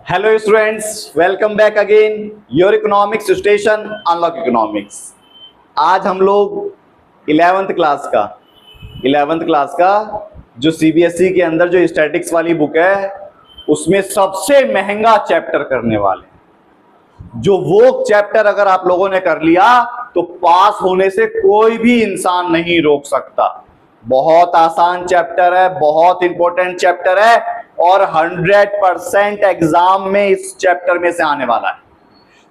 Hello students, welcome back again. Your economics station Unlock Economics. आज हम लोग 11th class का जो सीबीएसई के अंदर जो स्टैटिक्स वाली बुक है उसमें सबसे महंगा चैप्टर करने वाले। जो वो चैप्टर अगर आप लोगों ने कर लिया तो पास होने से कोई भी इंसान नहीं रोक सकता। बहुत आसान चैप्टर है, बहुत इंपॉर्टेंट चैप्टर है और 100% एग्जाम में इस चैप्टर में से आने वाला है।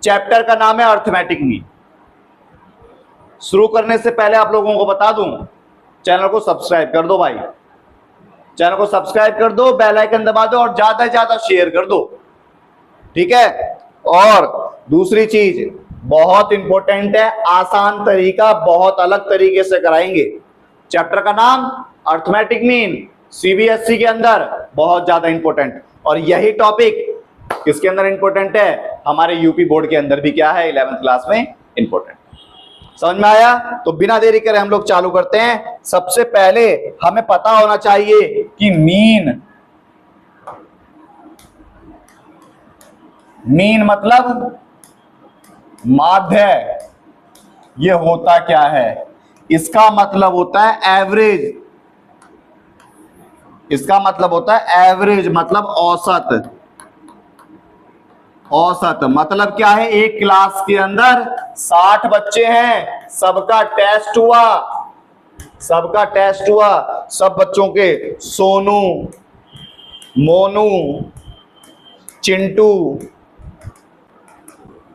चैप्टर का नाम है अर्थमेटिक मीन। शुरू करने से पहले आप लोगों को बता दूं, चैनल को सब्सक्राइब कर दो भाई, चैनल को सब्सक्राइब कर दो, बेल आइकन दबा दो और ज्यादा से ज्यादा शेयर कर दो, ठीक है। और दूसरी चीज बहुत इंपॉर्टेंट है, आसान तरीका, बहुत अलग तरीके से कराएंगे। चैप्टर का नाम अर्थमेटिक मीन, सीबीएसई के अंदर बहुत ज्यादा इंपॉर्टेंट। और यही टॉपिक किसके अंदर इंपॉर्टेंट है? हमारे यूपी बोर्ड के अंदर भी क्या है, 11th क्लास में इंपॉर्टेंट। समझ में आया? तो बिना देरी करे हम लोग चालू करते हैं। सबसे पहले हमें पता होना चाहिए कि मीन मतलब माध्य, ये होता क्या है? इसका मतलब होता है एवरेज। इसका मतलब होता है एवरेज, मतलब औसत। औसत मतलब क्या है? एक क्लास के अंदर 60 बच्चे हैं, सबका टेस्ट हुआ, सब बच्चों के सोनू, मोनू, चिंटू,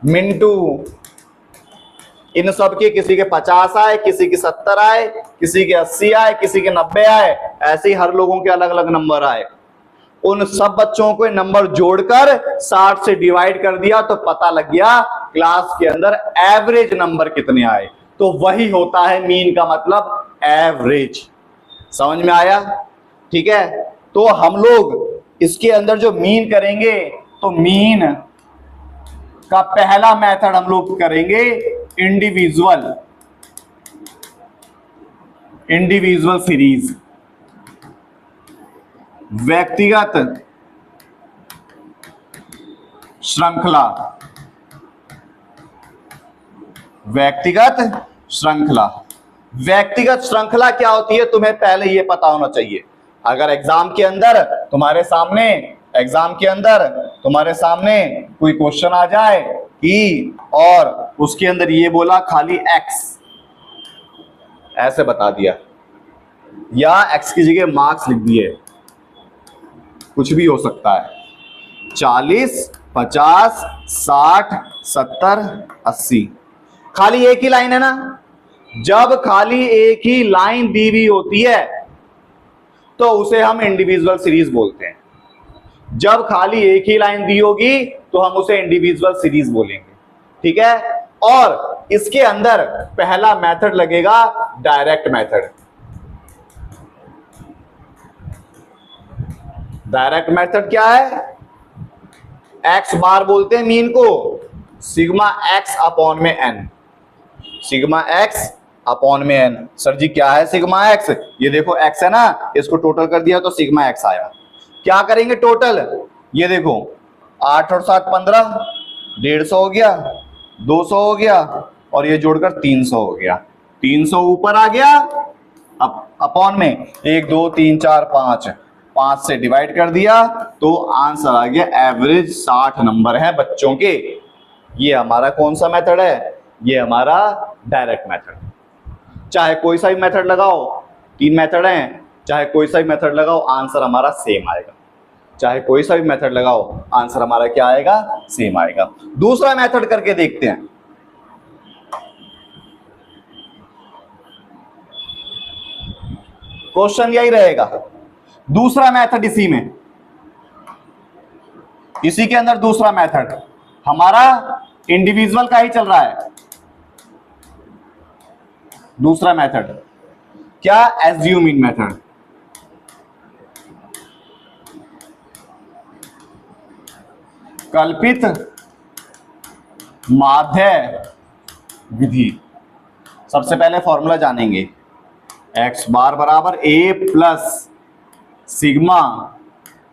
मिंटू, इन सब के किसी के 50 आए, किसी के 70 आए, किसी के 80 आए, किसी के 90 आए, ऐसे ही हर लोगों के अलग अलग नंबर आए। उन सब बच्चों को नंबर जोड़कर 60 से डिवाइड कर दिया तो पता लग गया क्लास के अंदर एवरेज नंबर कितने आए। तो वही होता है मीन का मतलब, एवरेज। समझ में आया? ठीक है। तो हम लोग इसके अंदर जो मीन करेंगे, तो मीन का पहला मेथड हम लोग करेंगे इंडिविजुअल सीरीज, व्यक्तिगत श्रृंखला। व्यक्तिगत श्रृंखला क्या होती है तुम्हें पहले ये पता होना चाहिए। अगर एग्जाम के अंदर तुम्हारे सामने कोई क्वेश्चन आ जाए कि और उसके अंदर ये बोला खाली x, ऐसे बता दिया, या x की जगह मार्क्स लिख दिए, कुछ भी हो सकता है, 40, 50, 60, 70, 80, खाली एक ही लाइन है ना। जब खाली एक ही लाइन दी हुई होती है तो उसे हम इंडिविजुअल सीरीज बोलते हैं। जब खाली एक ही लाइन दी होगी तो हम उसे इंडिविजुअल सीरीज बोलेंगे, ठीक है। और इसके अंदर पहला मेथड लगेगा डायरेक्ट मेथड। डायरेक्ट मेथड क्या है? एक्स बार बोलते हैं मीन को, सिग्मा एक्स अपॉन में एन। सिग्मा एक्स अपॉन में एन। सर जी क्या है सिग्मा एक्स? ये देखो एक्स है ना, इसको टोटल कर दिया तो सिग्मा एक्स आया। क्या करेंगे टोटल? ये देखो 8 और 7 15, 150 हो गया, 200 हो गया और ये जोड़कर 300 हो गया। 300 ऊपर आ गया, अब अपॉन में 1 2 3 4 5 से डिवाइड कर दिया तो आंसर आ गया एवरेज 60 नंबर है बच्चों के। ये हमारा कौन सा मेथड है? ये हमारा डायरेक्ट मेथड। चाहे कोई सा भी मेथड लगाओ, 3 मेथड हैं, चाहे कोई सा भी मेथड लगाओ आंसर हमारा सेम आएगा। चाहे कोई सा भी मेथड लगाओ आंसर हमारा क्या आएगा? सेम आएगा। दूसरा मेथड करके देखते हैं। क्वेश्चन यही रहेगा, दूसरा मेथड इसी के अंदर दूसरा मेथड हमारा इंडिविजुअल का ही चल रहा है। दूसरा मेथड क्या? Assuming method. कल्पित माध्य विधि। सबसे पहले फॉर्मूला जानेंगे, एक्स बार बराबर ए प्लस सिग्मा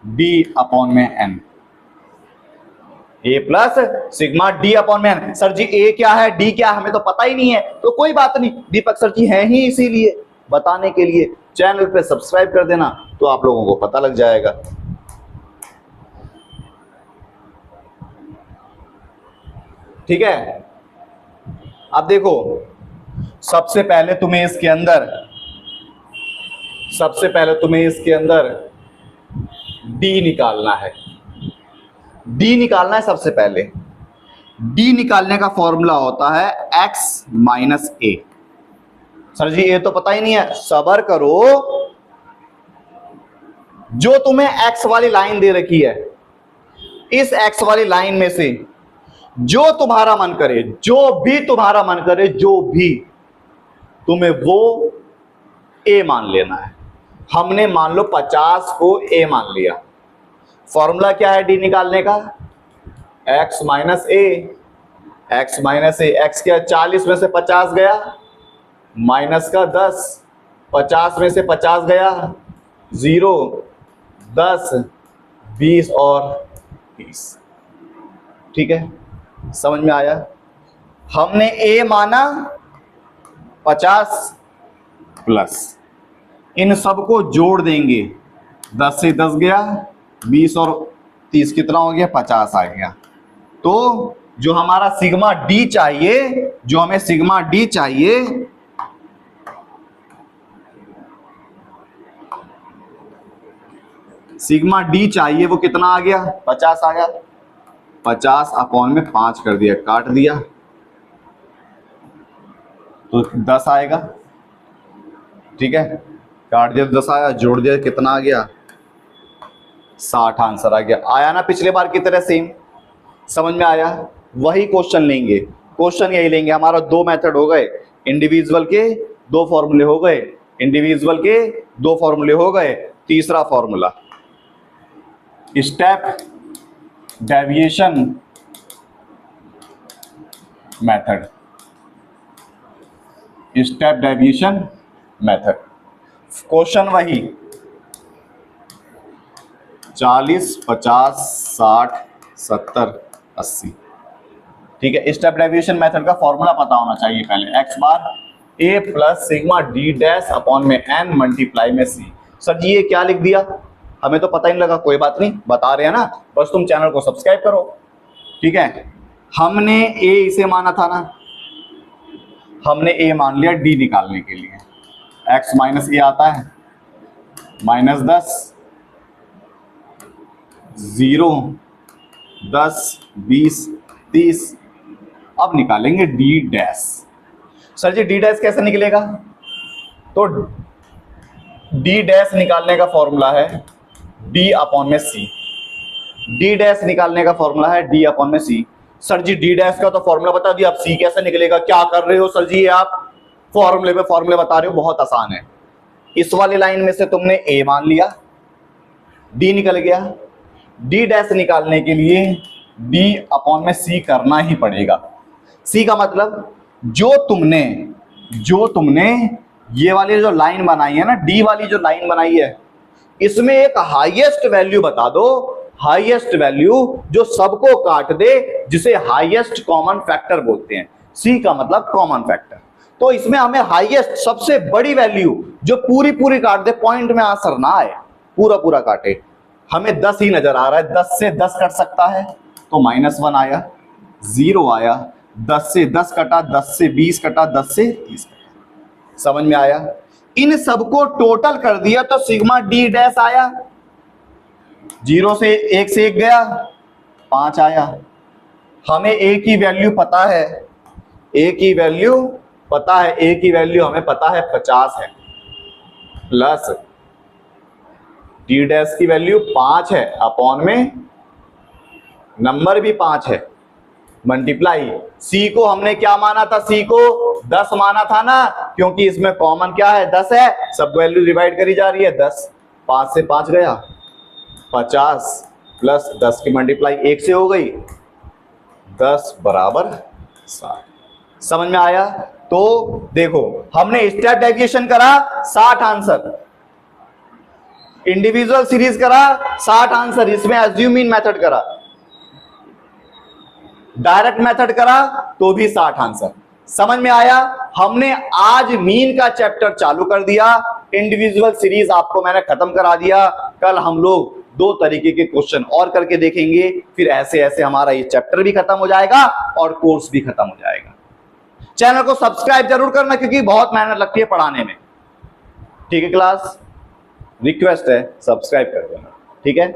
बी अपॉन में एन। ए प्लस सिग्मा डी अपॉन में एन। सर जी ए क्या है, डी क्या है, हमें तो पता ही नहीं है। तो कोई बात नहीं, दीपक सर जी हैं ही इसीलिए बताने के लिए। चैनल पे सब्सक्राइब कर देना तो आप लोगों को पता लग जाएगा। ठीक है, अब देखो सबसे पहले तुम्हें इसके अंदर डी निकालना है। डी निकालना है सबसे पहले। डी निकालने का फॉर्मूला होता है x माइनस ए। सर जी ए तो पता ही नहीं है, सबर करो। जो तुम्हें x वाली लाइन दे रखी है, इस x वाली लाइन में से जो तुम्हारा मन करे, जो भी तुम्हारा मन करे, जो भी तुम्हें वो a मान लेना है। हमने मान लो 50 को a मान लिया। फॉर्मूला क्या है डी निकालने का, x माइनस ए। एक्स माइनस ए, एक्स क्या 40 में से 50 गया, माइनस का 10, 50 में से 50 गया 0, 10, 20 और 30। ठीक है, समझ में आया। हमने a माना 50 प्लस, इन सबको जोड़ देंगे, 10 से 10 गया, 20 और 30 कितना हो गया, 50 आ गया। तो जो हमारा सिग्मा डी चाहिए, जो हमें सिग्मा डी चाहिए, सिग्मा डी चाहिए वो कितना आ गया, 50 आ गया। 50 अपॉन में 5 कर दिया, काट दिया तो 10 आएगा। ठीक है, काट दिया तो 10 आया, जोड़ दिया कितना आ गया, 60 आंसर आ गया। आया ना पिछले बार की तरह सेम, समझ में आया। वही क्वेश्चन लेंगे, क्वेश्चन यही लेंगे। हमारा 2 मेथड हो गए, इंडिविजुअल के 2 फॉर्मूले हो गए, इंडिविजुअल के 2 फॉर्मूले हो गए। तीसरा formula step deviation method, step deviation method. Question वही 40, 50, 60, 70, 80। ठीक है, स्टेप डेविएशन मेथड का फॉर्मूला पता होना चाहिए पहले, x bar a plus sigma D dash upon में n मल्टीप्लाई में c। सर जी ये क्या लिख दिया, हमें तो पता ही नहीं लगा। कोई बात नहीं, बता रहे हैं ना, बस तुम चैनल को सब्सक्राइब करो। ठीक है, हमने a इसे माना था ना, हमने a मान लिया d निकालने के लिए। x माइनस ए आता है, माइनस 10, 0, 10, 20, 30। अब निकालेंगे D dash. Sir G D dash कैसे निकलेगा, तो डी डैश निकालने का फॉर्मूला है डी अपॉन में सी। डी डैश निकालने का फॉर्मूला है डी अपॉन में सी। सर जी डी डैश का तो फॉर्मूला बता दिया, अब सी कैसे निकलेगा, क्या कर रहे हो सर जी, आप फॉर्मूले पे फॉर्मूले बता रहे हो। बहुत आसान है, इस वाली लाइन में से तुमने ए मान लिया, डी निकल गया। डी डैश निकालने के लिए डी अपॉन में सी करना ही पड़ेगा। सी का मतलब जो तुमने ये वाली जो लाइन बनाई है ना, डी वाली जो लाइन बनाई है, इसमें एक हाईएस्ट वैल्यू बता दो, हाईएस्ट वैल्यू जो सबको काट दे, जिसे हाईएस्ट कॉमन फैक्टर बोलते हैं। सी का मतलब कॉमन फैक्टर। तो इसमें हमें हाईएस्ट सबसे बड़ी वैल्यू जो पूरी पूरी काट दे, पॉइंट में आंसर ना आए, पूरा पूरा काटे। हमें 10 ही नजर आ रहा है, 10 से 10 कट सकता है तो -1 आया, 0 आया, 10 से 10 कटा, 10 से 20 कटा, 10 से 30 कटा। समझ में आया। इन सबको टोटल कर दिया तो सिग्मा डी डैश आया, 0 से 1 से 1 गया, 5 आया। हमें ए की वैल्यू पता है, ए की वैल्यू पता है, ए की वैल्यू हमें पता है 50 है, प्लस डी डैश की वैल्यू 5 है, अपॉन में नंबर भी 5 है, मल्टीप्लाई सी को हमने क्या माना था, सी को 10 माना था ना, क्योंकि इसमें कॉमन क्या है 10 है, सब वैल्यू डिवाइड करी जा रही है 10, 5 से 5 गया 50 प्लस 10 की मल्टीप्लाई 1 से हो गई 10 बराबर 60। समझ में आया। तो देखो हमने स्टेप डेविएशन करा 60 आंसर, इंडिविजुअल सीरीज करा 60 आंसर, इसमें अज्यूम मीन मेथड करा डायरेक्ट मेथड करा तो भी 60 आंसर। समझ में आया? हमने आज मीन का चैप्टर चालू कर दिया, इंडिविजुअल सीरीज आपको मैंने खत्म करा दिया। कल हम लोग 2 तरीके के क्वेश्चन और करके देखेंगे, फिर ऐसे ऐसे हमारा ये चैप्टर भी खत्म हो जाएगा और कोर्स भी खत्म हो जाएगा। चैनल को सब्सक्राइब जरूर करना क्योंकि बहुत मेहनत लगती है पढ़ाने में। ठीक है क्लास, रिक्वेस्ट है सब्सक्राइब कर देना। ठीक है।